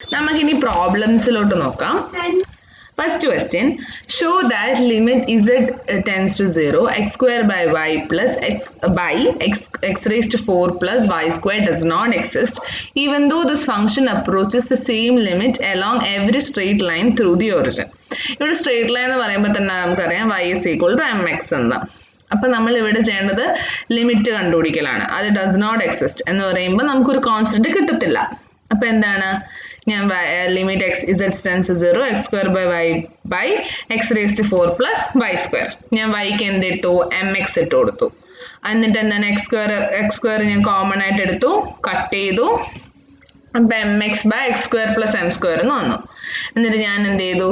നമുക്കിനി പ്രോബ്ലംസിലോട്ട് നോക്കാം. First question, show that limit z tends to 0, x square by y plus x raised to 4 plus y square does not exist even though this function approaches the same limit along every straight line through the origin. ഇവിടെ straight line എന്ന് പറയുമ്പോൾ തന്നെ നമുക്കറിയാം y is equal to mx എന്ന്. അപ്പോൾ നമ്മൾ ഇവിടെ ചെയ്യേണ്ടത് ലിമിറ്റ് കണ്ടുപിടിക്കലാണ്. അത് does not exist എന്ന് പറയുമ്പോൾ നമുക്കൊരു കോൺസ്റ്റന്റ് കിട്ടത്തില്ല. അപ്പോൾ എന്താണ്? ഞാൻ limit z tends to 0, x square by y by x raised to 4 plus y square. ഞാൻ yക്ക് എന്ത് ഇട്ടു? mx ഇട്ട് കൊടുത്തു. എന്നിട്ട് എന്താണ്? x square ഞാൻ കോമൺ ആയിട്ട് എടുത്തു, കട്ട് ചെയ്തു. അപ്പം mx by x square plus m square എന്ന് വന്നു. എന്നിട്ട് ഞാൻ എന്ത് ചെയ്തു?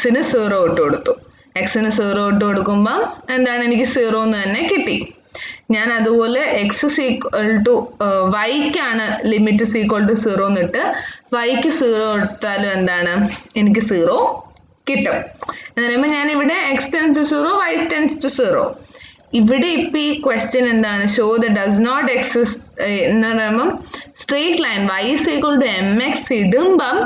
xന് 0 ഇട്ട് കൊടുത്തു. xന് 0 ഇട്ട് കൊടുക്കുമ്പം എന്താണ്? എനിക്ക് 0 എന്ന് തന്നെ കിട്ടി. ഞാൻ അതുപോലെ x is equal to yക്കാണ് ലിമിറ്റ് is equal to 0 എന്നിട്ട് yക്ക് 0 എടുത്താലും എന്താണ്? എനിക്ക് 0 കിട്ടും. എന്ന് പറയുമ്പോൾ ഞാൻ ഇവിടെ x tends to 0, y tends to 0. ഇവിടെ ഇപ്പം ഈ ക്വസ്റ്റ്യൻ എന്താണ്? Show the does not exist എന്ന് പറയുമ്പം straight line y is equal to mx ഇടുമ്പം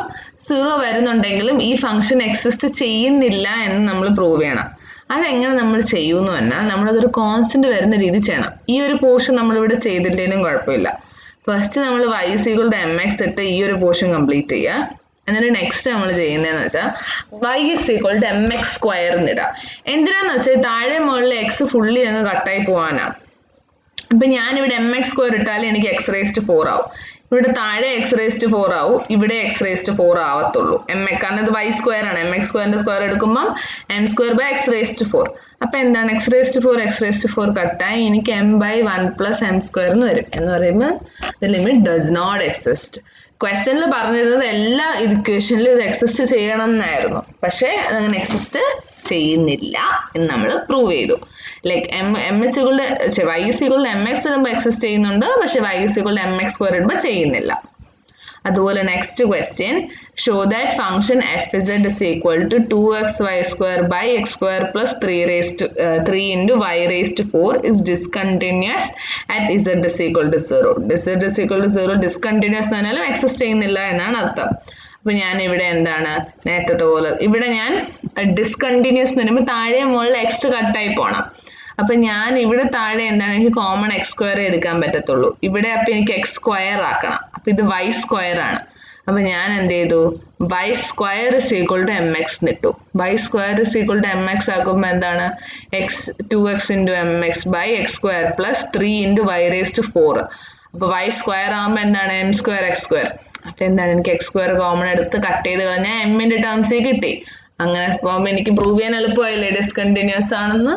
0 വരുന്നുണ്ടെങ്കിലും ഈ ഫംഗ്ഷൻ എക്സിസ്റ്റ് ചെയ്യുന്നില്ല എന്ന് നമ്മൾ പ്രൂവ് ചെയ്യണം. അതെങ്ങനെ നമ്മൾ ചെയ്യുമെന്ന് പറഞ്ഞാൽ നമ്മളതൊരു കോൺസ്റ്റന്റ് വരുന്ന രീതി ചെയ്യണം. ഈ ഒരു പോർഷൻ നമ്മളിവിടെ ചെയ്തില്ലെങ്കിലും കുഴപ്പമില്ല. ഫസ്റ്റ് നമ്മൾ y is equal to mx ഇട്ട് ഈ ഒരു പോർഷൻ കംപ്ലീറ്റ് ചെയ്യുക. എന്നിട്ട് നെക്സ്റ്റ് നമ്മൾ ചെയ്യുന്നതെന്ന് വെച്ചാൽ y is equal to mx square എന്നിടുക. എന്തിനാന്ന് വെച്ചാൽ താഴെ മുകളിൽ x ഫുള്ളി അങ്ങ് കട്ടായി പോകാനാണ്. അപ്പം ഞാനിവിടെ mx സ്ക്വയർ ഇട്ടാൽ എനിക്ക് x raised to 4 ആവും. ഇവിടെ താഴെ x raised to 4 ആവും, ഇവിടെ x raised to 4 ആവത്തുള്ളൂ. കാരണം ഇത് y സ്ക്വയർ ആണ്. mx സ്ക്വയറിന്റെ സ്ക്വയർ എടുക്കുമ്പം m square by x raised to 4. അപ്പം എന്താണ്? x raised to 4 കട്ടായി എനിക്ക് m by 1 plus m square എന്ന് വരും. എന്ന് പറയുമ്പോൾ the limit does not exist. ക്വസ്റ്റ്യനിൽ പറഞ്ഞിരുന്നത് എല്ലാ ഇക്വേഷനിലും ഇത് എക്സിസ്റ്റ് ചെയ്യണം എന്നായിരുന്നു. പക്ഷേ അതങ്ങനെ എക്സിസ്റ്റ് ചെയ്യുന്നില്ല എന്ന് നമ്മൾ പ്രൂവ് ചെയ്തു. Like y is equal to mx ഇടുമ്പോൾ എക്സിസ്റ്റ് ചെയ്യുന്നുണ്ട്, പക്ഷെ y is equal to mx square ഇടുമ്പോൾ ചെയ്യുന്നില്ല. അതുപോലെ next question, show that function fz is equal to 2xy square by x square plus 3 into y raised to 4 is discontinuous at z is equal to 0. z is equal to 0 discontinuous എന്നാലും exist ചെയ്യുന്നില്ല എന്നാണ് അർത്ഥം. അപ്പോൾ ഞാൻ ഇവിടെ എന്താണ്? നേരത്തെ പോലെ ഇവിടെ ഞാൻ ഡിസ്കണ്ടിന്യൂസ് എന്ന് പറയുമ്പോൾ താഴെ മുകളിൽ എക്സ് കട്ടായി പോകണം. അപ്പം ഞാൻ ഇവിടെ താഴെ എന്താണ്? എനിക്ക് കോമൺ എക്സ് സ്ക്വയർ എടുക്കാൻ പറ്റത്തുള്ളൂ. ഇവിടെ അപ്പം എനിക്ക് എക്സ് സ്ക്വയർ ആക്കണം. അപ്പം ഇത് വൈ സ്ക്വയർ ആണ്. അപ്പം ഞാൻ എന്ത് ചെയ്തു? Y square is equal to mx എന്നിട്ടു. Y square is equal to mx ആക്കുമ്പോൾ എന്താണ്? 2x into mx by x square plus 3 into y raised to 4. അപ്പോൾ വൈ സ്ക്വയർ ആകുമ്പോൾ എന്താണ്? m square x square. അപ്പം എന്താണ്? എനിക്ക് എക്സ് സ്ക്വയർ കോമൺ എടുത്ത് കട്ട് ചെയ്ത് കളഞ്ഞാൽ എമ്മിൻ്റെ ടേംസിൽ കിട്ടി. അങ്ങനെ പോകുമ്പോൾ എനിക്ക് പ്രൂവ് ചെയ്യാൻ എളുപ്പമായില്ലേ ഡിസ്കണ്ടിന്യൂസ് ആണെന്ന്?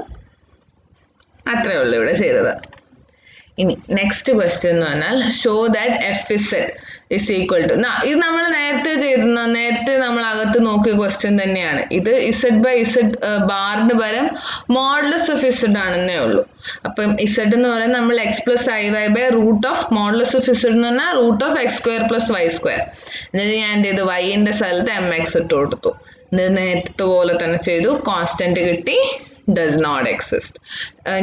അത്രേ ഉള്ളൂ ഇവിടെ ചെയ്തത്. ഇനി നെക്സ്റ്റ് ക്വസ്റ്റ്യൻ എന്ന് പറഞ്ഞാൽ show that fz is equal to, ഇത് നമ്മൾ നേരത്തെ നമ്മൾ അകത്ത് നോക്കിയ ക്വസ്റ്റ്യൻ തന്നെയാണ്. ഇത് z by z ബാറിന് പകരം മോഡുലസ് ഓഫ് z ആണെന്നേ ഉള്ളൂ. അപ്പം z എന്ന് പറയുന്നത് നമ്മൾ x plus iy by root of modulus of z എന്ന് പറഞ്ഞാൽ root of x square plus y square. എന്നിട്ട് ഞാൻ എന്ത് ചെയ്തു? y-ന്റെ സ്ഥലത്ത് mx ഇട്ട് കൊടുത്തു. എന്നിട്ട് നേരത്തെ പോലെ തന്നെ ചെയ്തു, കോൺസ്റ്റന്റ് കിട്ടി, does not exist.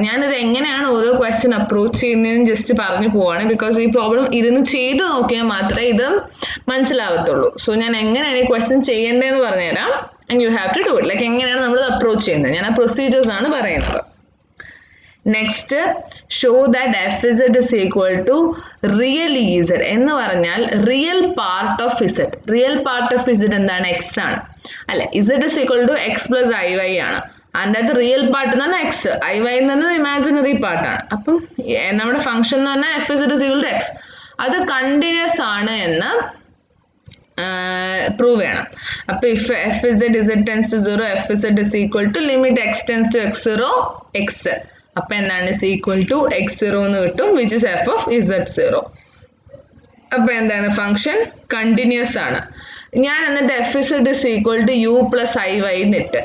ഞാനിത് എങ്ങനെയാണ് ഓരോ ക്വസ്റ്റ്യൻ അപ്രോച്ച് ചെയ്യുന്നതെന്ന് ജസ്റ്റ് പറഞ്ഞു പോവാണ്. ബിക്കോസ് ഈ പ്രോബ്ലം ഇരുന്ന് ചെയ്ത് നോക്കിയാൽ മാത്രമേ ഇത് മനസ്സിലാവത്തുള്ളൂ. സോ ഞാൻ എങ്ങനെയാണ് ഈ ക്വസ്റ്റ്യൻ ചെയ്യേണ്ടതെന്ന് പറഞ്ഞുതരാം. And you have to do it. Like എങ്ങനെയാണ് നമ്മൾ അപ്രോച്ച് ചെയ്യുന്നത്, ഞാൻ ആ പ്രൊസീജിയേഴ്സ് ആണ് പറയുന്നത്. Next, show that fz is equal to real ez എന്ന് പറഞ്ഞാൽ real part of z. Real part of z എന്താണ്? x ആണ് അല്ലെ? z is equal to x plus iy ആണ്. അതിൻ്റെ അകത്ത് റിയൽ പാർട്ട് എന്ന് പറഞ്ഞാൽ എക്സ്, ഐ വൈ എന്ന് പറഞ്ഞാൽ ഇമാജിനറി പാർട്ടാണ്. അപ്പം നമ്മുടെ ഫംഗ്ഷൻ എന്ന് പറഞ്ഞാൽ fz is equal to x. അത് കണ്ടിന്യൂസ് ആണ് എന്ന് പ്രൂവ് ചെയ്യണം. അപ്പോൾ fz z tends to 0, fz is equal to limit x tends to x0 x. അപ്പം എന്താണ്? is equal to x0 എന്ന് കിട്ടും, which is f of z0. അപ്പം എന്താണ്? ഫംഗ്ഷൻ കണ്ടിന്യൂസ് ആണ്. ഞാൻ എന്നിട്ട് fz is equal to u plus iy എന്നിട്ട്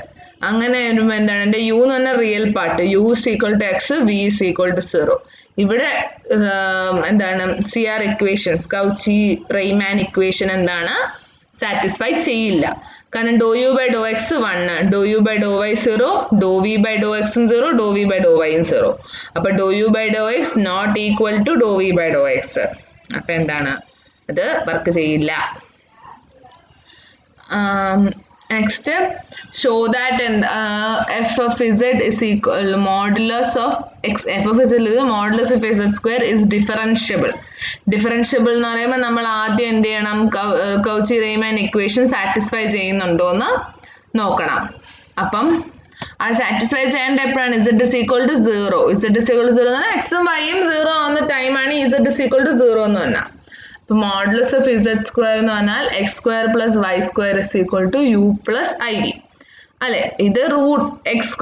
അങ്ങനെ വരുമ്പോൾ എന്താണ്? എൻ്റെ u എന്ന് പറഞ്ഞാൽ real part, u is equal to x, v is equal to 0. ഇവിടെ എന്താണ്? CR equations, Cauchy Riemann equation എന്താണ്? സാറ്റിസ്ഫൈ ചെയ്യില്ല. കാരണം do u by do x 1, do u by do y 0, do v by do എക്സും 0, do v by do വൈയും 0. അപ്പോൾ do u by do x not equal to do v by do x. അപ്പം എന്താണ്? അത് work ചെയ്യില്ല. next, show that f of z is equal modulus of x. F of z is modulus of z square is differentiable. Differentiable എന്ന് പറയുമ്പോൾ നമ്മൾ ആദ്യം എന്ത് ചെയ്യണം? Cauchy-Riemann equation satisfy ചെയ്യുന്നുണ്ടോ എന്ന് നോക്കണം. അപ്പം അത് സാറ്റിസ്ഫൈ ചെയ്യേണ്ട എപ്പോഴാണ്? z is equal to 0. z is equal to 0 എന്ന് പറഞ്ഞാൽ x ഉം y ഉം 0 ആവുന്ന ടൈമാണ് z is equal to 0 എന്ന് പറഞ്ഞാൽ. അപ്പോൾ മോഡുലസ് ഓഫ് z സ്ക്വയർ എന്ന് പറഞ്ഞാൽ x square plus y square is equal to u plus iv അല്ലെ. ഇത് root x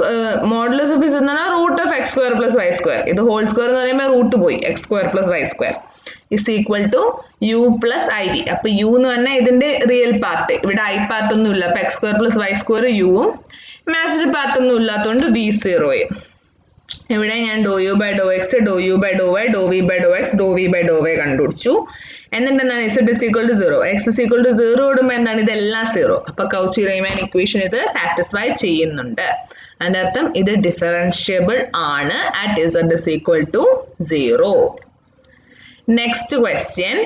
modulus of z എന്ന് പറഞ്ഞാൽ root of x square plus y square. ഇത് ഹോൾ സ്ക്വയർ എന്ന് പറയുമ്പോൾ റൂട്ട് പോയി, x square plus y square is equal to u plus iv. അപ്പൊ u എന്ന് പറഞ്ഞാൽ ഇതിന്റെ റിയൽ പാർട്ട്, ഇവിടെ i പാർട്ട് ഒന്നും ഇല്ല. അപ്പൊ x square plus y square uവും ഇമാജിനറി പാർട്ട് ഒന്നും ഇല്ലാത്തതുകൊണ്ട് v0യും. ഇവിടെ ഞാൻ do u by do x, do u by do y, do v by do x, do v by do y കണ്ടുപിടിച്ചു. എന്നിട്ട് എന്താണ്? z is equal to 0. x is equal to 0 ഇടുമ്പോൾ എന്താണ്? ഇതെല്ലാം 0. അപ്പൊ Cauchy-Riemann ഇക്വേഷൻ ഇത് സാറ്റിസ്ഫൈ ചെയ്യുന്നുണ്ട്. അതിന്റെ അർത്ഥം ഇത് ഡിഫറൻഷ്യബിൾ ആണ് at z is equal to 0. Next question.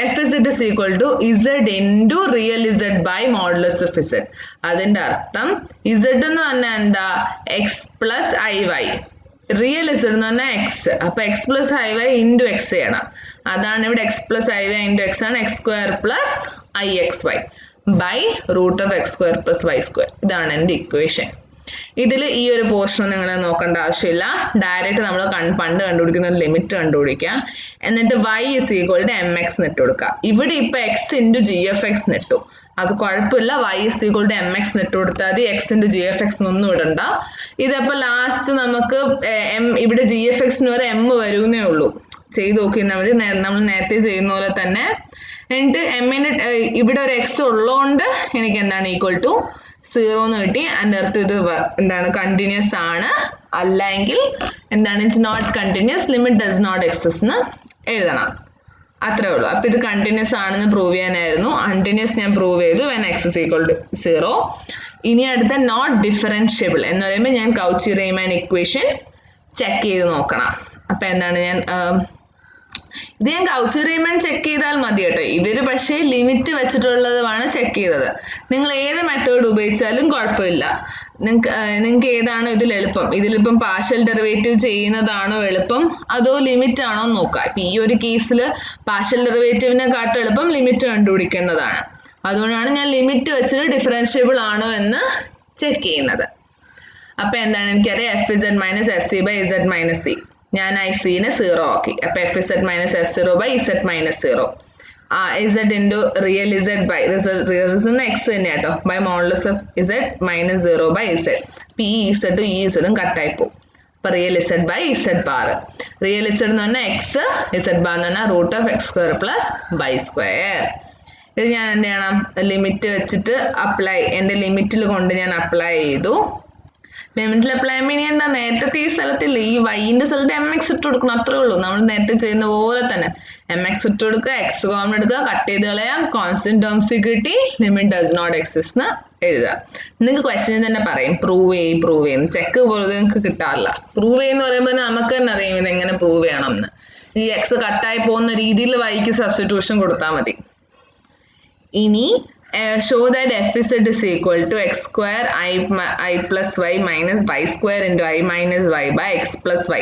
f z is equal to z into real z by modulus of z. അതിന്റെ അർത്ഥം z എന്ന് പറഞ്ഞാൽ എന്താ? x plus iy. Real z എന്ന് പറഞ്ഞാൽ x. അപ്പൊ x plus iy into x ചെയ്യണം. അതാണ് ഇവിടെ x plus iy into x ആണ് x square plus ixy by root of x square plus y square. ഇതാണ് എൻ്റെ ഇക്വേഷൻ. ഇതിൽ ഈ ഒരു പോർഷൻ നിങ്ങൾ നോക്കേണ്ട ആവശ്യമില്ല. ഡയറക്റ്റ് നമ്മൾ പണ്ട് കണ്ടുപിടിക്കുന്ന ലിമിറ്റ് കണ്ടുപിടിക്കുക. എന്നിട്ട് y is equal to mx നെട്ട് കൊടുക്കുക. ഇവിടെ ഇപ്പൊ x into gfx നെട്ടു, അത് കുഴപ്പമില്ല. y is equal to mx നെട്ട് കൊടുത്താൽ മതി. x into gfx ഒന്നും ഇടണ്ട. ഇതപ്പോൾ ലാസ്റ്റ് നമുക്ക് ഇവിടെ gfx വരെ m വരുന്നേ ഉള്ളൂ. ചെയ്ത് നോക്കി നമ്മൾ നേരത്തെ ചെയ്യുന്ന പോലെ തന്നെ. എന്നിട്ട് എമ്മിന് ഇവിടെ ഒരു x ഉള്ളതുകൊണ്ട് എനിക്ക് എന്താണ് ഈക്വൽ ടു 0 എന്ന് കിട്ടി. അതിൻ്റെ അർത്ഥം ഇത് എന്താണ്? കണ്ടിന്യൂസ് ആണ്. അല്ലെങ്കിൽ എന്താണ്? It's not continuous, limit does not exist എന്ന് എഴുതണം. അത്രേ ഉള്ളൂ. അപ്പൊ ഇത് കണ്ടിന്യൂസ് ആണെന്ന് പ്രൂവ് ചെയ്യാനായിരുന്നു. കണ്ടിന്യൂസ് ഞാൻ പ്രൂവ് ചെയ്തു when x is equal to 0. ഇനി അടുത്ത നോട്ട് ഡിഫറൻഷ്യബിൾ എന്ന് പറയുമ്പോൾ ഞാൻ Cauchy-Riemann ഇക്വേഷൻ ചെക്ക് ചെയ്ത് നോക്കണം. അപ്പൊ എന്താണ് ഇത് ഞാൻ Cauchy-Riemann ചെക്ക് ചെയ്താൽ മതി കേട്ടോ. ഇവര് പക്ഷേ ലിമിറ്റ് വെച്ചിട്ടുള്ളതാണ് ചെക്ക് ചെയ്തത്. നിങ്ങൾ ഏത് മെത്തേഡ് ഉപയോഗിച്ചാലും കുഴപ്പമില്ല. നിങ്ങൾക്ക് ഏതാണോ ഇതിൽ എളുപ്പം, ഇതിലിപ്പം പാർഷ്യൽ ഡെറിവേറ്റീവ് ചെയ്യുന്നതാണോ എളുപ്പം അതോ ലിമിറ്റ് ആണോ നോക്കുക. ഇപ്പൊ ഈ ഒരു കേസിൽ പാർഷ്യൽ ഡെറിവേറ്റീവിനെക്കാട്ടും എളുപ്പം ലിമിറ്റ് കണ്ടുപിടിക്കുന്നതാണ്. അതുകൊണ്ടാണ് ഞാൻ ലിമിറ്റ് വെച്ചിട്ട് ഡിഫറൻഷ്യബിൾ ആണോ എന്ന് ചെക്ക് ചെയ്യുന്നത്. അപ്പൊ എന്താണ്? എനിക്കറിയാം f z minus f c by z minus c. ഞാൻ ഐ സിനെ 0 ആക്കി. അപ്പൊ f z minus f 0 by z minus 0. Z into real z by real x തന്നെ കേട്ടോ, by modulus of z minus 0 by z. അപ്പൊ ഈ ഇസഡും ഈ ഇസഡും കട്ടായി പോകും. അപ്പൊ real z by z bar. Real z എന്ന് പറഞ്ഞാൽ എക്സ്, ഇസഡ് ബാർ എന്ന് പറഞ്ഞാൽ root of X square plus by square. ഇത് ഞാൻ എന്ത് ചെയ്യണം? ലിമിറ്റ് വെച്ചിട്ട് അപ്ലൈ, എൻ്റെ ലിമിറ്റിൽ കൊണ്ട് ഞാൻ അപ്ലൈ ചെയ്തു. ലിമിറ്റിൽ അപ്ലൈ ചെയ്യുമ്പോൾ ഇനി എന്താ? നേരത്തെ ഈ സ്ഥലത്തില്ല, ഈ വൈൻ്റെ സ്ഥലത്ത് എം എക്സ് ഇട്ട് കൊടുക്കണം. അത്രേ ഉള്ളൂ. നമ്മൾ നേരത്തെ ചെയ്യുന്ന പോലെ തന്നെ എം എക്സ് ഇട്ട് കൊടുക്കുക, എക്സ് കോമൺ എടുക്കുക, കട്ട് ചെയ്ത് കളയാം, കോൺസ്റ്റന്റ് ടേംസ് കിട്ടി, ലിമിറ്റ് ഡസ് നോട്ട് എക്സിസ്റ്റ് എന്ന് എഴുതുക. നിങ്ങൾക്ക് ക്വസ്റ്റ്യൻ തന്നെ പറയും പ്രൂവ് ചെയ്യും. ചെക്ക് പോലെ നിങ്ങൾക്ക് കിട്ടാറില്ല. പ്രൂവ് ചെയ്യുന്ന പറയുമ്പോൾ നമുക്ക് തന്നെ അറിയാം ഇത് എങ്ങനെ പ്രൂവ് ചെയ്യണം എന്ന്. ഈ എക്സ് കട്ടായി പോകുന്ന രീതിയിൽ വൈക്ക് സബ്സ്റ്റിറ്റ്യൂഷൻ കൊടുത്താൽ മതി. ഇനി show that f z is equal to x square I plus y minus y square into I minus y by x plus y.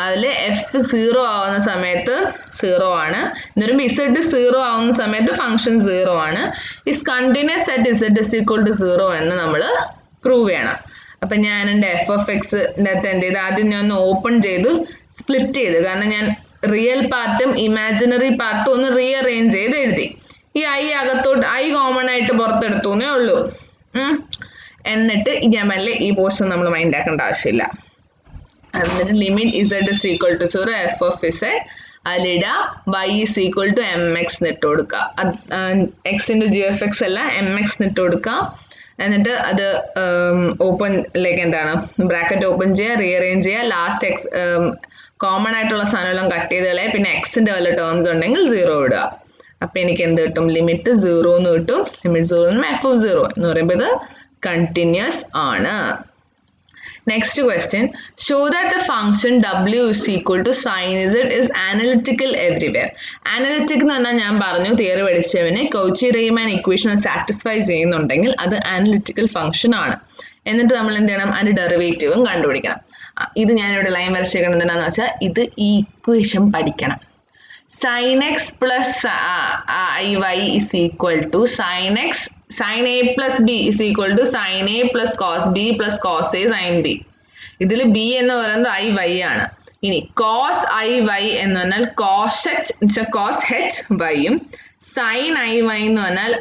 അതിൽ എഫ് 0 ആവുന്ന സമയത്ത് 0 ആണ്. എന്ന് പറയുമ്പോൾ ഇസഡ് 0 ആവുന്ന സമയത്ത് ഫംഗ്ഷൻ 0 ആണ്. Is continuous at z is equal to 0 എന്ന് നമ്മൾ പ്രൂവ് ചെയ്യണം. അപ്പം ഞാൻ എൻ്റെ എഫ് ഓഫ് എക്സിൻ്റെ അകത്ത് എന്ത് ചെയ്ത് ആദ്യം ഞാൻ ഒന്ന് ഓപ്പൺ ചെയ്ത് സ്പ്ലിറ്റ് ചെയ്ത്, കാരണം ഞാൻ റിയൽ പാർട്ടും ഇമാജിനറി പാർട്ടും ഒന്ന് റീഅറേഞ്ച് ചെയ്ത് എഴുതി. ഈ ഐ അകത്തോട്ട് ഐ കോമൺ ആയിട്ട് പുറത്തെടുത്തു എന്നേ ഉള്ളൂ. എന്നിട്ട് ഞാൻ മെല്ലെ ഈ പോർഷൻ നമ്മൾ മൈൻഡ് ആക്കേണ്ട ആവശ്യമില്ല. എന്നിട്ട് limit z is equal to 0 f of z, അതിലിട y is equal to m x നെട്ട് കൊടുക്കുക. X into g f x അല്ല എം എക്സ് നെട്ട് കൊടുക്കുക. എന്നിട്ട് അത് ഓപ്പണിലേക്ക് എന്താണ് ബ്രാക്കറ്റ് ഓപ്പൺ ചെയ്യുക, റീഅറേഞ്ച് ചെയ്യുക, ലാസ്റ്റ് എക്സ് കോമൺ ആയിട്ടുള്ള സാധനമെല്ലാം കട്ട് ചെയ്ത് കളയുക. പിന്നെ എക്സിൻ്റെ വല്ല ടേംസ് ഉണ്ടെങ്കിൽ 0 ഇടുക. അപ്പം എനിക്ക് എന്ത് കിട്ടും? ലിമിറ്റ് 0 എന്ന് കിട്ടും. ലിമിറ്റ് 0 എന്ന് എഫ് ഓഫ് 0 എന്ന് പറയുമ്പോൾ ഇത് കണ്ടിന്യൂസ് ആണ്. Next question, show that the function w is equal to sin z is analytical everywhere. Analytic എന്ന് പറഞ്ഞാൽ ഞാൻ പറഞ്ഞു തിയറി പഠിച്ചവന് കൗച്ചി-റീമാൻ ഇക്വേഷൻ സാറ്റിസ്ഫൈ ചെയ്യുന്നുണ്ടെങ്കിൽ അത് analytical function ആണ്. എന്നിട്ട് നമ്മൾ എന്ത് ചെയ്യണം, അതിന്റെ ഡെറിവേറ്റീവും കണ്ടുപിടിക്കണം. ഇത് ഞാനിവിടെ ലൈൻ വരച്ചേക്കണം എന്താണെന്ന് വെച്ചാൽ ഇത് ഈ ഇക്വേഷൻ പഠിക്കണം. sin x plus iy is equal to sin a plus b is equal to sin a plus cos b plus cos a sin b. ഇതിൽ b എന്ന് പറയുന്നത് iy ആണ്. ഇനി cos iy എന്ന് പറഞ്ഞാൽ cos h y യും sin iy എന്ന് പറഞ്ഞാൽ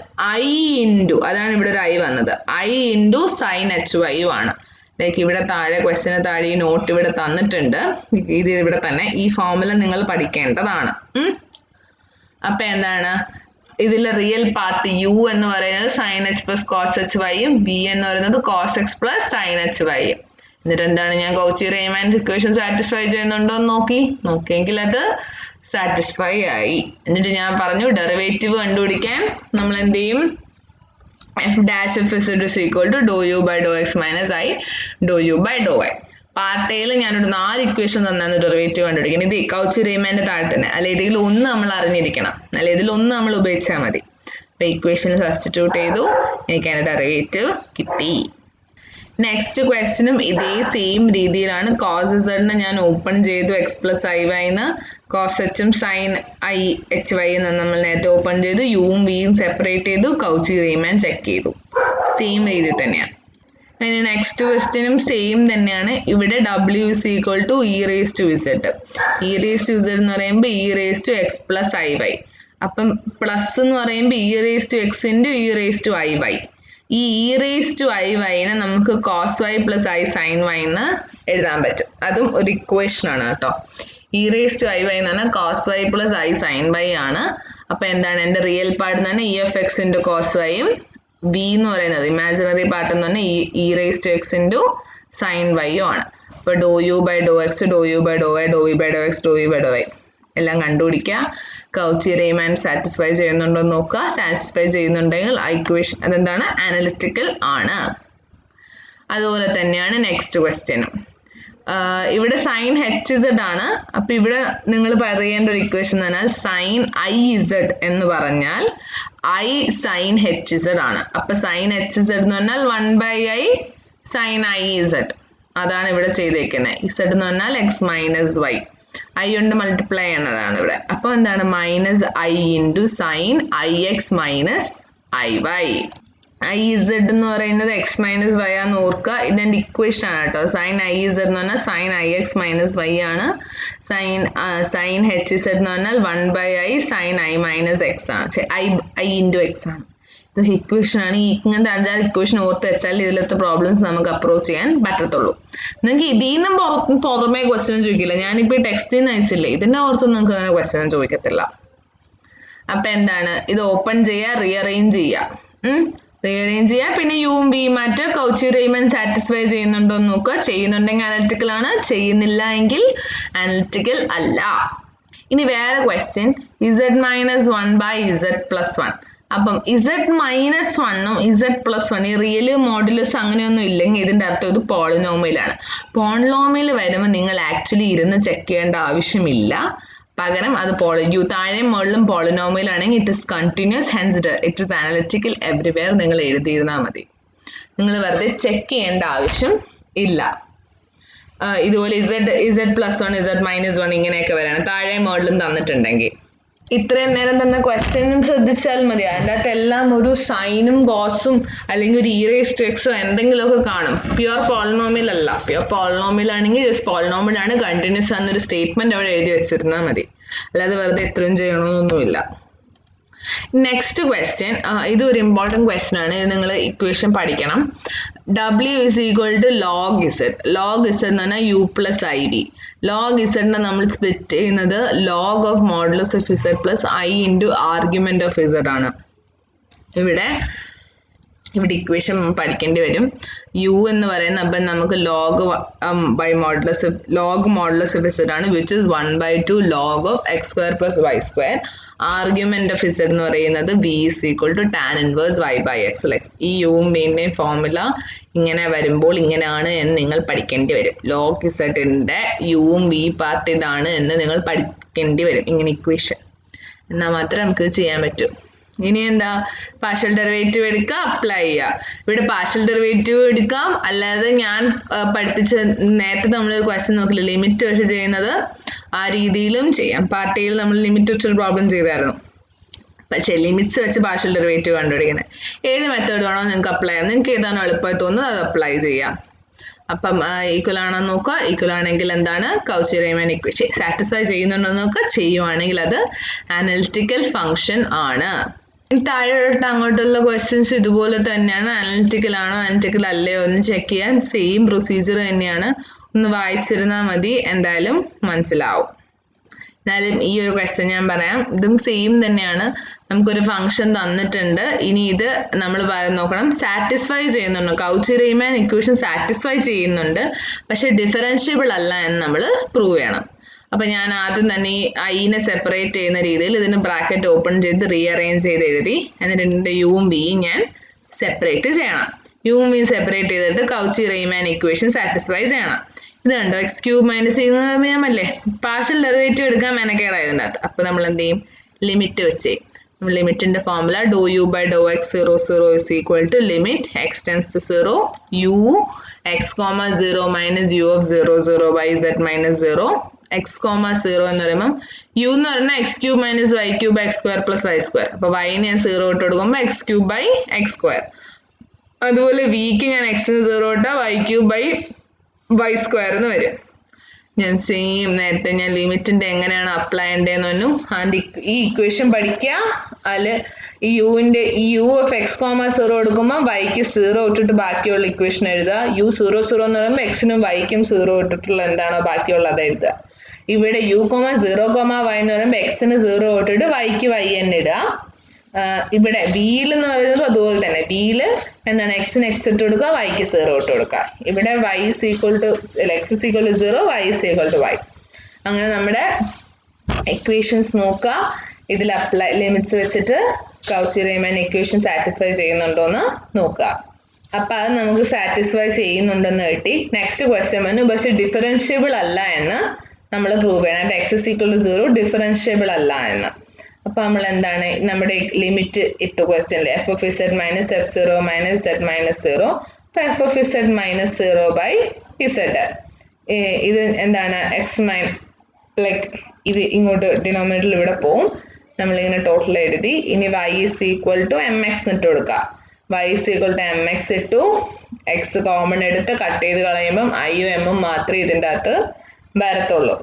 i into, അതാണ് ഇവിടെ ഒരു i വന്നത്, i into sin h y യും ആണ്. ലൈക്ക് ഇവിടെ താഴെ ക്വസ്റ്റിന് താഴെ ഈ നോട്ട് ഇവിടെ തന്നിട്ടുണ്ട്. ഇത് ഇവിടെ തന്നെ ഈ ഫോർമുല നിങ്ങൾ പഠിക്കേണ്ടതാണ്. അപ്പൊ എന്താണ് ഇതിലെ റിയൽ പാർട്ട് u എന്ന് പറയുന്നത് sin h plus cos h y യും b എന്ന് പറയുന്നത് cos x plus sin h y യും. എന്നിട്ട് എന്താണ്, ഞാൻ കൗച്ചി-റീമാൻ ഇക്വേഷൻ സാറ്റിസ്ഫൈ ചെയ്യുന്നുണ്ടോ എന്ന് നോക്കിയെങ്കിൽ അത് സാറ്റിസ്ഫൈ ആയി. എന്നിട്ട് ഞാൻ പറഞ്ഞു ഡെറിവേറ്റീവ് കണ്ടുപിടിക്കാൻ നമ്മൾ എന്ത് ചെയ്യും, f dash of z is equal to dou u by dou x minus I dou u by dou y. Part എയിൽ ഞാനൊരു 4 ഇക്വേഷൻ തന്നാണ് ഡെറിവേറ്റീവ് കണ്ടുപിടിക്കണം. ഇത് കൗച്ചി-റീമാന്റെ താഴെ തന്നെ, അല്ലെ ഇതിൽ ഒന്ന് നമ്മൾ അറിഞ്ഞിരിക്കണം, അല്ലെ ഇതിൽ ഒന്ന് നമ്മൾ ഉപയോഗിച്ചാൽ മതി. അപ്പൊ ഇക്വേഷൻ സബ്സ്റ്റിറ്റ്യൂട്ട് ചെയ്തു, എനിക്ക് അതിന്റെ ഡെറിവേറ്റീവ് കിട്ടി. നെക്സ്റ്റ് ക്വസ്റ്റിനും ഇതേ സെയിം രീതിയിലാണ്. കോസ് സെഡിനെ ഞാൻ ഓപ്പൺ ചെയ്തു x പ്ലസ് ഐ വൈന്ന്, കോസ് എച്ചും സൈൻ ഐ എച്ച് വൈ എന്ന് നമ്മൾ നേരത്തെ ഓപ്പൺ ചെയ്തു, യുവും വിയും സെപ്പറേറ്റ് ചെയ്തു, കൗച്ചി-റീമാൻ ചെക്ക് ചെയ്തു. സെയിം രീതി തന്നെയാണ്. ഇനി നെക്സ്റ്റ് ക്വസ്റ്റിനും സെയിം തന്നെയാണ്. ഇവിടെ w is equal to e raised to z. e raised to z എന്ന് പറയുമ്പോൾ e raised to x plus i y. അപ്പം പ്ലസ് എന്ന് പറയുമ്പോൾ e raised to x into e raised to i y. ഈ e raised to i y നെ നമുക്ക് cos y plus i sin y എന്ന് എഴുതാൻ പറ്റും. അതും ഒരു ഇക്വേഷൻ ആണ് കേട്ടോ. e raised to i y എന്ന് പറഞ്ഞാൽ cos y plus i sin y ആണ്. അപ്പൊ എന്താണ് എന്റെ റിയൽ പാർട്ട് എന്ന് പറഞ്ഞാൽ e of x into cos y യും b എന്ന് പറയുന്നത് ഇമാജിനറി പാർട്ട് എന്ന് പറഞ്ഞാൽ e raised to x into sin y യും ആണ്. അപ്പൊ dou u by dou x, dou u by dou y, dou v by dou x, dou v by dou y എല്ലാം കണ്ടുപിടിക്കുക. കൗച്ചി-റീമാൻ സാറ്റിസ്ഫൈ ചെയ്യുന്നുണ്ടോ എന്ന് നോക്കുക. സാറ്റിസ്ഫൈ ചെയ്യുന്നുണ്ടെങ്കിൽ ആ ഇക്വേഷൻ അതെന്താണ്, അനലിറ്റിക്കൽ ആണ്. അതുപോലെ തന്നെയാണ് നെക്സ്റ്റ് ക്വസ്റ്റ്യനും. ഇവിടെ സൈൻ എച്ച് ഇസഡ് ആണ്. അപ്പൊ ഇവിടെ നിങ്ങൾ പറയേണ്ട ഒരു ഇക്വേഷൻ എന്ന് പറഞ്ഞാൽ സൈൻ ഐ ഇസഡ് എന്ന് പറഞ്ഞാൽ ഐ സൈൻ എച്ച് ഇസഡ് ആണ്. അപ്പൊ സൈൻ എച്ച് ഇസഡ് എന്ന് പറഞ്ഞാൽ 1/i സൈൻ ഐ ഇസഡ്, അതാണ് ഇവിടെ ചെയ്തേക്കുന്നത്. ഇസഡ് എന്ന് പറഞ്ഞാൽ എക്സ് മൈനസ് വൈ, ഐ കൊണ്ട് മൾട്ടിപ്ലൈ ചെയ്യുന്നതാണ് ഇവിടെ. അപ്പൊ എന്താണ് minus i into sine i x minus i y. I z എന്ന് പറയുന്നത് എക്സ് മൈനസ് വൈ ആണെന്ന് ഓർക്കുക. ഇതെന്റെ ഇക്വേഷൻ ആണ് കേട്ടോ. സൈൻ ഐ ഇസഡ് എന്ന് പറഞ്ഞാൽ sine i x minus y ആണ്. സൈൻ എച്ച് ഇസഡ് എന്ന് പറഞ്ഞാൽ 1/i sine i minus x ആണ്, ഐ ഇൻറ്റു എക്സ് ആണ്. ഇത് ഇക്വേഷൻ ആണ്. ഇങ്ങനത്തെ 5-6 ഇക്വേഷൻ ഓർത്ത് വെച്ചാൽ ഇതിലത്തെ പ്രോബ്ലംസ് നമുക്ക് അപ്രോച്ച് ചെയ്യാൻ പറ്റത്തുള്ളൂ. നിങ്ങൾക്ക് ഇതിൽ നിന്നും പുറമേ ക്വസ്റ്റ്യൻ ചോദിക്കില്ല. ഞാനിപ്പോൾ ഈ ടെക്സ്റ്റിൽ നിന്ന് അയച്ചില്ലേ, ഇതിന്റെ ഓർത്ത് നിങ്ങൾക്ക് അങ്ങനെ ക്വസ്റ്റ്യൻ ചോദിക്കത്തില്ല. അപ്പൊ എന്താണ്, ഇത് ഓപ്പൺ ചെയ്യുക, റീഅറേഞ്ച് ചെയ്യുക, പിന്നെ യുവും വി മാറ്റുക, കൗച്ചി-റീമാൻ സാറ്റിസ്ഫൈ ചെയ്യുന്നുണ്ടോ എന്ന് നോക്കുക. ചെയ്യുന്നുണ്ടെങ്കിൽ അനലിറ്റിക്കൽ ആണ്, ചെയ്യുന്നില്ല എങ്കിൽ അനലിറ്റിക്കൽ അല്ല. ഇനി വേറെ ക്വസ്റ്റ്യൻ, z മൈനസ് 1/z+1. അപ്പം z മൈനസ് 1ഉം z+1 ഈ റിയല് മോഡുലസ് അങ്ങനെയൊന്നും ഇല്ലെങ്കിൽ ഇതിന്റെ അർത്ഥം ഇത് പോളിനോമിയലാണ്. പോളിനോമിയൽ വരുമ്പോൾ നിങ്ങൾ ആക്ച്വലി ഇരുന്ന് ചെക്ക് ചെയ്യേണ്ട ആവശ്യമില്ല. പകരം അത് താഴെയും മുകളിലും പോളിനോമിയൽ ആണെങ്കിൽ it is continuous, hence it is analytical everywhere നിങ്ങൾ എഴുതിയിരുന്നാൽ മതി. നിങ്ങൾ വെറുതെ ചെക്ക് ചെയ്യേണ്ട ആവശ്യം ഇല്ല. ഇതുപോലെ z+1 z-1 ഇങ്ങനെയൊക്കെ വരാണ് താഴെയും മുകളിലും തന്നിട്ടുണ്ടെങ്കിൽ. ഇത്രയും നേരം തന്ന ക്വസ്റ്റ്യനും ശ്രദ്ധിച്ചാൽ മതി. അതിൻ്റെ അകത്ത് എല്ലാം ഒരു സൈനും കോസും അല്ലെങ്കിൽ ഒരു e raised to x എന്തെങ്കിലുമൊക്കെ കാണും. പ്യുവർ പോളിനോമിയൽ അല്ല. പ്യുവർ പോളിനോമിയൽ ആണെങ്കിൽ ജസ്റ്റ് പോളിനോമിയൽ ആണ്, കണ്ടിന്യൂസ് എന്നൊരു സ്റ്റേറ്റ്മെന്റ് അവിടെ എഴുതി വെച്ചിരുന്നാൽ മതി. അല്ലാതെ വെറുതെ ഇത്രയും ചെയ്യണമെന്നൊന്നുമില്ല. നെക്സ്റ്റ് ക്വസ്റ്റ്യൻ, ഇത് ഒരു ഇമ്പോർട്ടൻറ്റ് ക്വസ്റ്റ്യൻ ആണ്. ഇത് നിങ്ങൾ ഇക്വേഷൻ പഠിക്കണം. w is equal to log z. log z എന്ന് പറഞ്ഞാൽ u plus iv. log z നെ നമ്മൾ സ്പ്ലിറ്റ് ചെയ്യുന്നത് log of modulus of z plus i into argument of z ആണ്. ഇവിടെ ഇക്വേഷൻ പഠിക്കേണ്ടി വരും. u എന്ന് പറയുന്ന അപ്പം നമുക്ക് log modulus of z ആണ്, which is 1/2 log of x square plus y square. Argument of Z എന്ന് പറയുന്നത് v is equal to tan inverse y by x. Like ഈ യുവും വിന്റെയും ഫോർമുല ഇങ്ങനെ വരുമ്പോൾ ഇങ്ങനെയാണ് എന്ന് നിങ്ങൾ പഠിക്കേണ്ടി വരും. ലോഗ് ഇസഡിന്റെ യുവും വി പാർട്ട് ഇതാണ് എന്ന് നിങ്ങൾ പഠിക്കേണ്ടി വരും. ഇങ്ങനെ ഇക്വേഷൻ എന്നാൽ മാത്രമേ നമുക്ക് ചെയ്യാൻ പറ്റൂ. ഇനി എന്താ, പാർഷ്യൽ ഡെറിവേറ്റീവ് എടുക്കുക, അപ്ലൈ ചെയ്യുക. ഇവിടെ പാർഷ്യൽ ഡെറിവേറ്റീവ് എടുക്കാം, അല്ലാതെ ഞാൻ പഠിപ്പിച്ച നേരത്തെ നമ്മളൊരു ക്വസ്റ്റ്യൻ നോക്കില്ല ലിമിറ്റ് വെച്ച് ചെയ്യുന്നത്, ആ രീതിയിലും ചെയ്യാം. പാർട്ട് എയിൽ നമ്മൾ ലിമിറ്റ് വെച്ചൊരു പ്രോബ്ലം ചെയ്തായിരുന്നു. പക്ഷേ ലിമിറ്റ്സ് വെച്ച് പാർഷ്യൽ ഡെറിവേറ്റീവ് കണ്ടുപിടിക്കുന്നത് ഏത് മെത്തേഡ് വേണോ നിങ്ങൾക്ക് അപ്ലൈ ചെയ്യാം. നിങ്ങൾക്ക് ഏതാണോ എളുപ്പമായി തോന്നുന്നത് അത് അപ്ലൈ ചെയ്യാം. അപ്പം ഈക്വൽ ആണോ നോക്കുക, ഈക്വൽ ആണെങ്കിൽ എന്താണ് കൗച്ചി റീമാൻ ഇക്വേഷൻ സാറ്റിസ്ഫൈ ചെയ്യുന്നുണ്ടോ നോക്കുക, ചെയ്യുവാണെങ്കിൽ അത് അനലിറ്റിക്കൽ ഫംഗ്ഷൻ ആണ്. താഴോട്ട് അങ്ങോട്ടുള്ള ക്വസ്റ്റ്യൻസ് ഇതുപോലെ തന്നെയാണ്. അനലിറ്റിക്കൽ ആണോ അനലിറ്റിക്കൽ അല്ലയോ എന്ന് ചെക്ക് ചെയ്യാൻ സെയിം പ്രൊസീജിയർ തന്നെയാണ്. ഒന്ന് വായിച്ചിരുന്നാൽ മതി, എന്തായാലും മനസ്സിലാവും. എന്നാലും ഈ ഒരു ക്വസ്റ്റ്യൻ ഞാൻ പറയാം, ഇതും സെയിം തന്നെയാണ്. നമുക്കൊരു ഫംഗ്ഷൻ തന്നിട്ടുണ്ട്, ഇനി ഇത് നമ്മൾ നോക്കണം സാറ്റിസ്ഫൈ ചെയ്യുന്നുണ്ടോ. കൗച്ചി റീമാൻ ഇക്വേഷൻ സാറ്റിസ്ഫൈ ചെയ്യുന്നുണ്ട്, പക്ഷെ ഡിഫറൻഷ്യബിൾ അല്ല എന്ന് നമ്മൾ പ്രൂവ് ചെയ്യണം. അപ്പം ഞാൻ ആദ്യം തന്നെ ഈ ഐനെ സെപ്പറേറ്റ് ചെയ്യുന്ന രീതിയിൽ ഇതിന് ബ്രാക്കറ്റ് ഓപ്പൺ ചെയ്ത് റീഅറേഞ്ച് ചെയ്ത് എഴുതി. എന്നിട്ട് ഇതിൻ്റെ യുവും വിയും ഞാൻ സെപ്പറേറ്റ് ചെയ്യണം. യുവും വിയും സെപ്പറേറ്റ് ചെയ്തിട്ട് കൗച്ചി റീമാൻ ഇക്വേഷൻ സാറ്റിസ്ഫൈ ചെയ്യണം. ഇത് കണ്ടോ, എക്സ് ക്യൂബ് മൈനസ് ചെയ്യാമല്ലേ, പാർഷ്യൽ ഡെറിവേറ്റീവ് എടുക്കാൻ മെനക്കേടായതിൻ്റെ അകത്ത്. അപ്പോൾ നമ്മൾ എന്ത് ചെയ്യും, ലിമിറ്റ് വെച്ച് ലിമിറ്റിൻ്റെ formula do u by do x 0 0 is equal to limit x tends to 0 u x comma 0 minus u of 0 0 by z minus 0 x comma 0 എന്ന് പറയുമ്പം യു എന്ന് പറഞ്ഞാൽ x cube minus y cube x square plus y square. അപ്പോൾ വൈന് ഞാൻ 0 ഇട്ട് കൊടുക്കുമ്പോൾ x cube by x square. അതുപോലെ വിക്ക് ഞാൻ എക്സിന് 0 ഇട്ടാൽ y cube by y square എന്ന് വരും. ഞാൻ സെയിം നേരത്തെ ഞാൻ ലിമിറ്റിൻ്റെ എങ്ങനെയാണ് അപ്ലൈ ചെയ്യേണ്ടതെന്ന് പറഞ്ഞു. അതിൻ്റെ ഈ ഇക്വേഷൻ പഠിക്കുക. അതിൽ ഈ യുവിൻ്റെ ഈ യു ഓഫ് എക്സ് കോമ 0 എടുക്കുമ്പോൾ വൈക്ക് 0 ഇട്ടിട്ട് ബാക്കിയുള്ള ഇക്വേഷൻ എഴുതുക. യു 0 0 എന്ന് പറയുമ്പോൾ എക്സിനും വൈക്കും 0 ഇട്ടിട്ടുള്ള എന്താണോ ബാക്കിയുള്ളത് അത് എഴുതുക. ഇവിടെ യു കോമ 0 കോമ വൈ എന്ന് പറയുമ്പോൾ എക്സിന് 0 ഇട്ടിട്ട് വൈക്ക് വൈ തന്നെ ഇടുക. ഇവിടെ ബിയിൽ എന്ന് പറയുന്നത് അതുപോലെ തന്നെ, ബിയിൽ എന്താണ് എക്സിന് എക്സ് ഇട്ട് കൊടുക്കുക, വൈക്ക് 0 ഇട്ട് കൊടുക്കുക. ഇവിടെ y is equal to x is equal to 0, y is equal to y. അങ്ങനെ നമ്മുടെ ഇക്വേഷൻസ് നോക്കുക. ഇതിൽ അപ്ലൈ ലിമിറ്റ്സ് വെച്ചിട്ട് കൗച്ചി റീമാൻ ഇക്വേഷൻ സാറ്റിസ്ഫൈ ചെയ്യുന്നുണ്ടോ എന്ന് നോക്കുക. അപ്പം അത് നമുക്ക് സാറ്റിസ്ഫൈ ചെയ്യുന്നുണ്ടെന്ന് കിട്ടി. നെക്സ്റ്റ് ക്വസ്റ്റ്യൻ വന്നു, പക്ഷെ ഡിഫറൻഷ്യബിൾ അല്ല എന്ന് നമ്മൾ പ്രൂവ് ചെയ്യണം. X is equal to 0 differentiable അല്ല എന്ന്. അപ്പോൾ നമ്മൾ എന്താണ് നമ്മുടെ ലിമിറ്റ് ഇട്ടു ക്വസ്റ്റ്യനിൽ f of z minus f 0 minus z minus 0. അപ്പോൾ f of z minus 0 by z. ഇത് എന്താണ് എക്സ് ലൈക്ക് ഇത് ഇങ്ങോട്ട് ഡിനോമിനേറ്ററിൽ ഇവിടെ പോവും. നമ്മളിങ്ങനെ ടോട്ടൽ എഴുതി. ഇനി y is equal to m x ഇട്ട് കൊടുക്കുക. Y is equal to m x ഇട്ടു. എക്സ് കോമൺ എടുത്ത് കട്ട് ചെയ്ത് കളയുമ്പം ഐയും എമ്മും മാത്രമേ ഇതിൻ്റെ അകത്ത് വരത്തുള്ളൂ.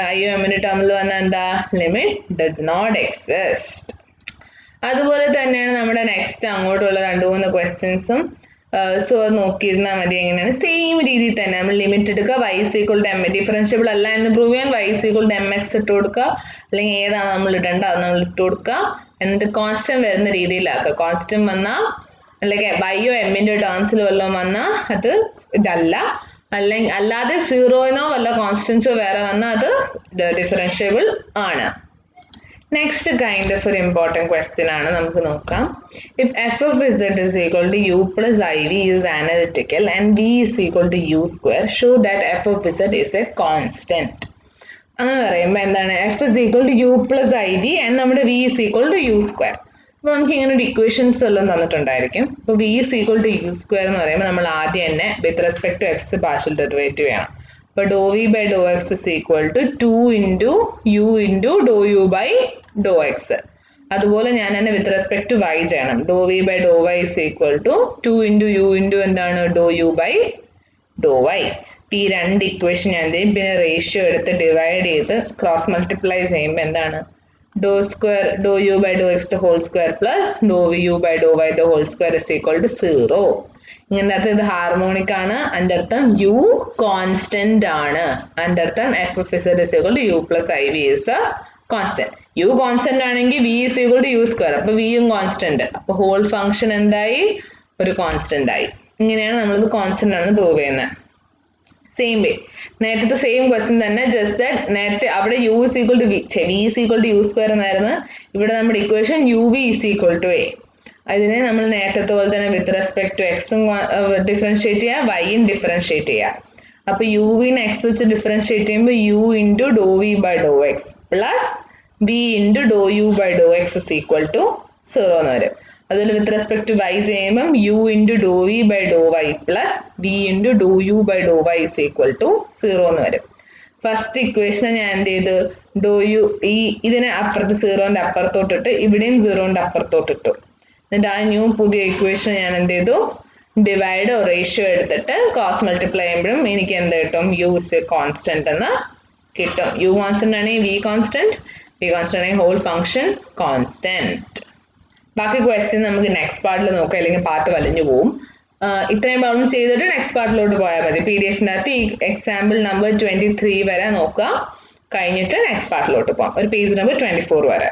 ഐയും എമ്മിൻ്റെ ടേമിൽ വന്നാൽ എന്താ, ലിമിറ്റ് ഡസ് നോട്ട് എക്സിസ്റ്റ്. അതുപോലെ തന്നെയാണ് നമ്മുടെ നെക്സ്റ്റ് അങ്ങോട്ടുള്ള 2-3 ക്വസ്റ്റ്യൻസും. സോ അത് നോക്കിയിരുന്നാൽ മതി. എങ്ങനെയാണ് സെയിം രീതിയിൽ തന്നെ നമ്മൾ ലിമിറ്റ് എടുക്കുക. Y is equal to m differentiable അല്ല എന്ന് പ്രൂവ് ചെയ്യാൻ y is equal to m x ഇട്ട് കൊടുക്കുക. അല്ലെങ്കിൽ ഏതാണ് നമ്മൾ ഇടേണ്ടത് അത് നമ്മൾ ഇട്ട് കൊടുക്കുക. എന്നിട്ട് കോൺസ്റ്റന്റ് വരുന്ന രീതിയിലാക്കുക. കോൺസ്റ്റന്റ് വന്നാൽ അല്ലെങ്കിൽ വൈയോ എമ്മിൻ്റെ ടേംസിൽ വല്ലതും വന്നാൽ അത് ഇതല്ല, അല്ലെങ്കിൽ അല്ലാതെ 0-നോ വല്ല കോൺസ്റ്റൻസോ വേറെ വന്നാൽ അത് ഡിഫറൻഷ്യബിൾ ആണ്. നെക്സ്റ്റ് കൈൻഡ് ഓഫ് ഒരു ഇമ്പോർട്ടൻറ്റ് ക്വസ്റ്റ്യൻ ആണ്, നമുക്ക് നോക്കാം. If f of z is equal to u plus i v is analytical and v is equal to u square, show that f of z is a constant. അങ്ങനെ പറയുമ്പോൾ എന്താണ്, f is equal to u plus i v and നമ്മുടെ v is equal to u square. അപ്പോൾ നമുക്ക് ഇങ്ങനെ ഒരു equations എല്ലാം തന്നിട്ടുണ്ടായിരിക്കും. അപ്പോൾ v is equal to u square എന്ന് പറയുമ്പോൾ നമ്മൾ ആദ്യം തന്നെ with respect to x partial derivative ചെയ്യണം. അപ്പോൾ do v by do x is equal to 2 into u into do u by do x. അതുപോലെ ഞാൻ തന്നെ വിത്ത് റെസ്പെക്ട് ടു വൈ ചെയ്യണം. Do v by do y is equal to 2 into u into എന്താണ് do u by do y. ഈ 2 equation ഞാൻ എന്ത് ചെയ്യും, പിന്നെ റേഷ്യോ എടുത്ത് ഡിവൈഡ് ചെയ്ത് ക്രോസ് മൾട്ടിപ്ലൈ ചെയ്യുമ്പോൾ എന്താണ് do square do u by do x whole square plus do v u by do y the whole square is equal to 0. ഇങ്ങനെ അർത്ഥം ഇത് ഹാർമോണിക് ആണ്. അതിൻ്റെ അർത്ഥം യു കോൺസ്റ്റന്റ് ആണ്. അതിൻ്റെ അർത്ഥം f of z is equal to u plus i v is a constant. U constant ആണെങ്കിൽ v is equal to u square. അപ്പോൾ വിയും കോൺസ്റ്റന്റ്. അപ്പോൾ ഹോൾ ഫംഗ്ഷൻ എന്തായി, ഒരു കോൺസ്റ്റന്റ് ആയി. ഇങ്ങനെയാണ് നമ്മളിത് കോൺസ്റ്റന്റ് ആണെന്ന് പ്രൂവ് ചെയ്യുന്നത്. സെയിം വേ നേരത്തെ സെയിം ക്വസ്റ്റ്യൻ തന്നെ ജസ്റ്റ് ദാറ്റ് നേരത്തെ അവിടെ u is equal to v is equal to u square എന്നായിരുന്നു ഇവിടെ നമ്മുടെ equation uv is equal to a അതിനെ നമ്മൾ നേരത്തെ പോലെ തന്നെ വിത്ത് റെസ്പെക്ട് ടു എക്സും ഡിഫറൻഷിയേറ്റ് ചെയ്യുക വൈയും ഡിഫറൻഷിയേറ്റ് ചെയ്യുക അപ്പോൾ uv നെ x വെച്ച് ഡിഫറൻഷിയേറ്റ് ചെയ്യുമ്പോൾ u into dou v by dou x plus v into dou u by dou x is equal to 0 എന്ന് വരും അതുപോലെ വിത്ത് റെസ്പെക്ട് ടു y ചെയ്യുമ്പം u into dou v by dou y plus v into dou u by dou y is equal to 0 എന്ന് വരും first ഇക്വേഷനെ ഞാൻ എന്ത് ചെയ്തു ഡോ U ഇതിനെ അപ്പുറത്ത് 0ന്റെ അപ്പുറത്തോട്ടിട്ട് ഇവിടെയും 0ന്റെ അപ്പുറത്തോട്ടിട്ടു എന്നിട്ട് ആ ന്യൂ പുതിയ ഇക്വേഷൻ ഞാൻ എന്ത് ചെയ്തു ഡിവൈഡ് റേഷ്യോ എടുത്തിട്ട് ക്രോസ് മൾട്ടിപ്ലൈ ചെയ്യുമ്പോഴും എനിക്ക് എന്ത് കിട്ടും യു ഇസ് എ കോൺസ്റ്റന്റ് എന്ന് കിട്ടും യു കോൺസ്റ്റന്റ് ആണെങ്കിൽ വി കോൺസ്റ്റന്റ് ആണെങ്കിൽ ഹോൾ ഫംഗ്ഷൻ കോൺസ്റ്റന്റ് ബാക്കി ക്വസ്റ്റ്യൻ നമുക്ക് നെക്സ്റ്റ് പാർട്ടിൽ നോക്കാം അല്ലെങ്കിൽ പാർട്ട് വലിഞ്ഞു പോകും ഇത്രയും പ്രോബ്ലം ചെയ്തിട്ട് നെക്സ്റ്റ് പാർട്ടിലോട്ട് പോയാൽ മതി PDF-നകത്ത് ഈ എക്സാമ്പിൾ നമ്പർ 23 വരെ നോക്കുക കഴിഞ്ഞിട്ട് നെക്സ്റ്റ് പാർട്ടിലോട്ട് പോകാം ഒരു പേജ് നമ്പർ 24 വരെ